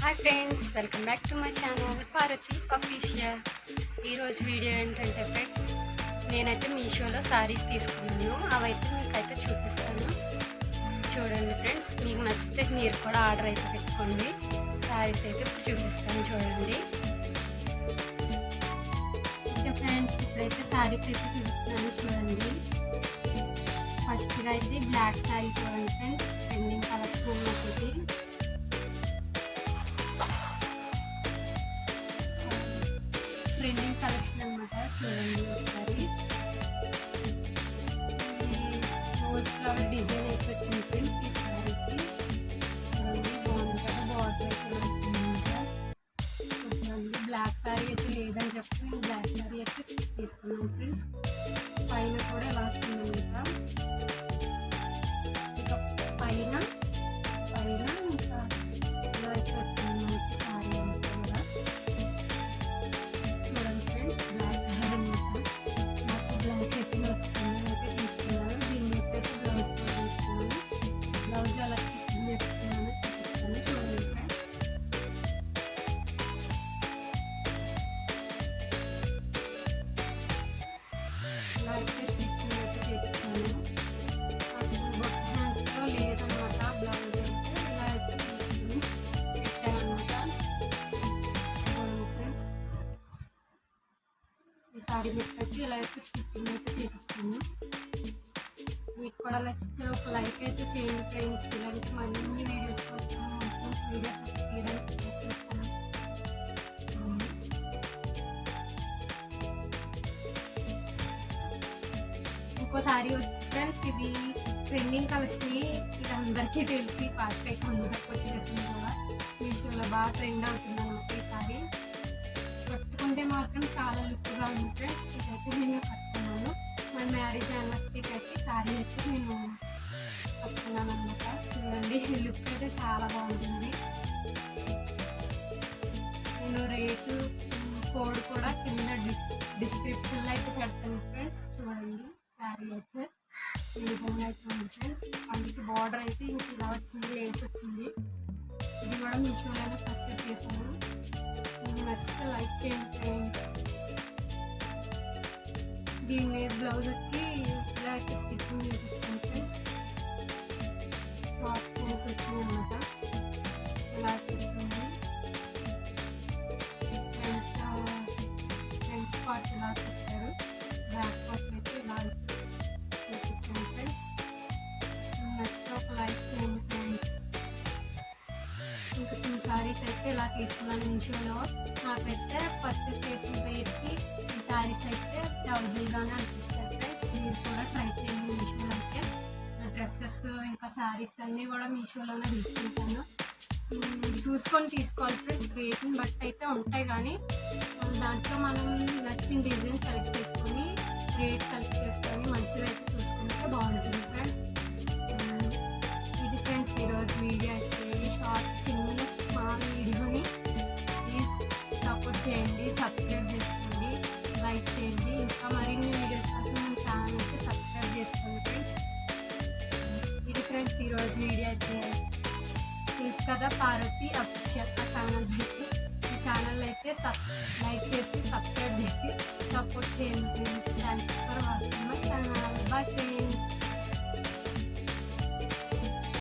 Hi friends, welcome back to my channel Parvati official. ఈరోజు video ఏంటంటే friends, నేనైతే మీషోలో శారీస్ తీసుకున్నాను. అవైతే మీకైతే చూపిస్తాను. చూడండి ఫ్రెండ్స్, మీకు నచ్చితే మీరు కూడా ఆర్డర్ అయితే పెట్టుకోండి. శారీస్ అయితే ఇప్పుడు చూపిస్తాను చూడండి. ఓకే ఫ్రెండ్స్, ఇప్పుడైతే శారీస్ అయితే చూపిస్తాను చూడండి. ఫస్ట్గా అయితే బ్లాక్ శారీ చూడండి ఫ్రెండ్స్, ట్రెండింగ్ కలెక్షన్ ఉన్నది. ట్రెండింగ్ కలెక్షన్ అనమాట. చూడండి ఒకసారి రోజ్ ఫ్లవర్ డిజైన్ అయితే వచ్చింది ఫ్రెండ్స్. ఈ శారీకి బాగుంది కదా, బార్డర్ అయితే వచ్చిందనమాట. బ్లాక్ శారీ అయితే లేదని చెప్పి నేను బ్లాక్ శారీ అయితే తీసుకున్నాను ఫ్రెండ్స్. పైన కూడా ఎలా వచ్చిందనమాట. ఇక పైన ఇంకా ఇలా అయితే వచ్చింది మనకి శారీ అంతా కూడా. చూడండి ఫ్రెండ్స్, బ్లాక్ కలర్ అనమాట. నాకు బ్లాక్ అయితే నచ్చుతుంది, అయితే తీసుకున్నాను. దీన్ని అయితే బ్లౌజ్ కూడా తీసుకున్నాను. బ్లౌజ్ అలా స్టిచ్చింగ్ చేసుకున్నాను, చూపిస్తాను చూడండి ఫ్రెండ్స్. ఇలా అయితే స్టిచ్చింగ్ అయితే చేయించాను. హ్యాండ్స్తో లేదనమాట బ్లౌజ్ అయితే. ఇలా అయితే తీసుకుని పెట్టాను అనమాట. చూడండి ఫ్రెండ్స్, ఈ సారీ పెట్టి ఇలా అయితే స్టిచ్చింగ్ అయితే చేయించాను. మీకు కూడా నచ్చితే ఒక లైక్ అయితే చేయండి ఫ్రెండ్స్. ఇలాంటి మరిన్ని వీడియోస్ కోసం వీడియోస్ తీయడానికి ప్రయత్నిస్తాను. ఇంకోసారి వచ్చి ఫ్రెండ్స్, ఇది ట్రెండింగ్ కలెక్షన్. ఇది అందరికీ తెలిసి పార్ట్ అయితే అందరికి వచ్చేసింది కూడా. మీషోలో బాగా ట్రెండ్ అవుతుంది అన్నమాట. ఈ సారీ కట్టుకుంటే మాత్రం చాలా లుక్గా ఉంది ఫ్రెండ్స్. ఇదైతే నేను కట్టుకున్నాను. మన మ్యారేజ్ యానివర్సరీకి అయితే శారీ అయితే నేను కట్టుకున్నాను అనమాట. చూడండి, లుక్ అయితే చాలా బాగుంటుంది. నేను రేటు కోడ్ కూడా కింద డిస్క్రిప్షన్లో అయితే పెడతాను ఫ్రెండ్స్. చూడండి, శారీ అయితే ఈ విధంగా అయితే ఉంది ఫ్రెండ్స్. అందుకే బార్డర్ అయితే ఇంక ఇలా వచ్చింది, లేస్ వచ్చింది. ఇది కూడా మీషోలోనే పర్చేస్ చేశాను. నచ్చితే లైక్ చేయండి ఫ్రెండ్స్. దీని మీద బ్లౌజ్ వచ్చి ఇలా అయితే స్టిచ్చింగ్ చేపిస్తాను ఫ్రెండ్స్. టాప్ హ్యాండ్స్ వచ్చింది అనమాట. ఇలా వచ్చింది. ఫ్రంట్ పార్ట్ ఇలా పెట్టారు, బ్యాక్ పార్ట్ అయితే ఇలా చూపించాను ఫ్రెండ్స్. నచ్చితే ఒక లైక్ చేయండి ఫ్రెండ్స్. ఇంకా 2 శారీస్ అయితే ఇలా తీసుకున్నాను మీషోలో. నాకైతే పర్చేస్ చేసిన రేట్కి ఈ శారీస్ అయితే డౌజీగానే అనిపిస్తాయి ఫ్రెండ్స్. మీరు కూడా ట్రై చేయండి మీషోలో అయితే. డ్రెస్సెస్ ఇంకా శారీస్ అన్నీ కూడా మీషోలోనే తీసుకుంటాను. చూసుకొని తీసుకోవాలి ఫ్రెండ్స్. రేట్ని బట్టి అయితే ఉంటాయి, కానీ దాంట్లో మనం నచ్చిన డిజైన్ సెలెక్ట్ చేసుకొని రేట్ సెలెక్ట్ చేసుకొని మంచిగా అయితే చూసుకుంటే బాగుంటుంది ఫ్రెండ్స్. ఇది ఫ్రెండ్స్ ఈరోజు వీడియో అయితే. చిన్న స్మాల్ వీడియోని ప్లీజ్ సపోర్ట్ చేయండి, సబ్స్క్రైబ్ చేసుకోండి, లైక్ చేయండి. ఇంకా మరిన్ని వీడియోస్ కోసం మన ఛానల్ అయితే సబ్స్క్రైబ్ చేసుకోండి ఫ్రెండ్స్. ఇది ఫ్రెండ్స్ ఈరోజు వీడియో అయితే. తెలుసు కదా, పార్వతి అఫీషియల్ ఆ ఛానల్ అయితే. ఈ ఛానల్ అయితే లైక్ చేసి సబ్స్క్రైబ్ చేసి సపోర్ట్ చేయండి friends. Thank you for watching my channel. Bye friends.